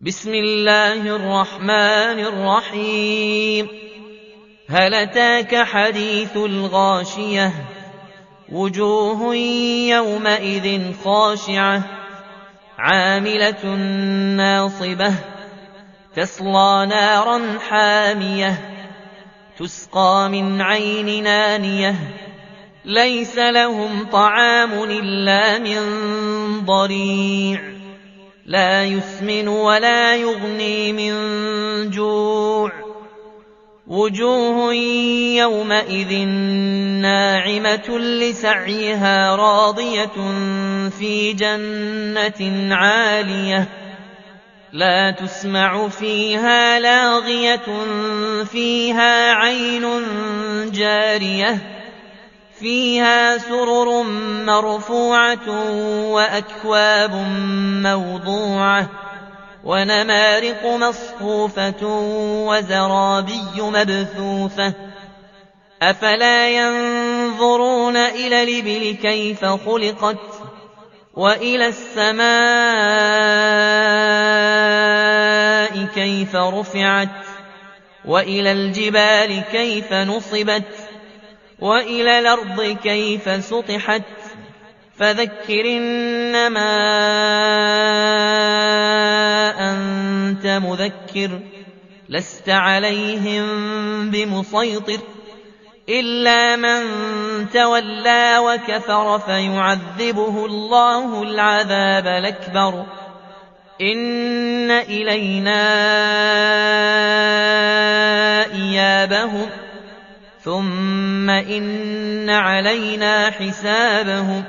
بسم الله الرحمن الرحيم. هل أتاك حديث الغاشية؟ وجوه يومئذ خاشعة عاملة ناصبة تصلى نارا حامية تسقى من عين آنية ليس لهم طعام إلا من ضريع لا يسمن ولا يغني من جوع. وجوه يومئذ ناعمة لسعيها راضية في جنة عالية لا تسمع فيها لاغية فيها عين جارية فيها سرر مرفوعة وأكواب موضوعة ونمارق مصفوفة وزرابي مبثوثة أفلا ينظرون إلى الإبل كيف خلقت وإلى السماء كيف رفعت وإلى الجبال كيف نصبت وإلى الأرض كيف سطحت فذكر إنما أنت مذكر لست عليهم بمسيطر إلا من تولى وكفر فيعذبه الله العذاب الأكبر إن إلينا إيابهم ثم إن علينا حسابهم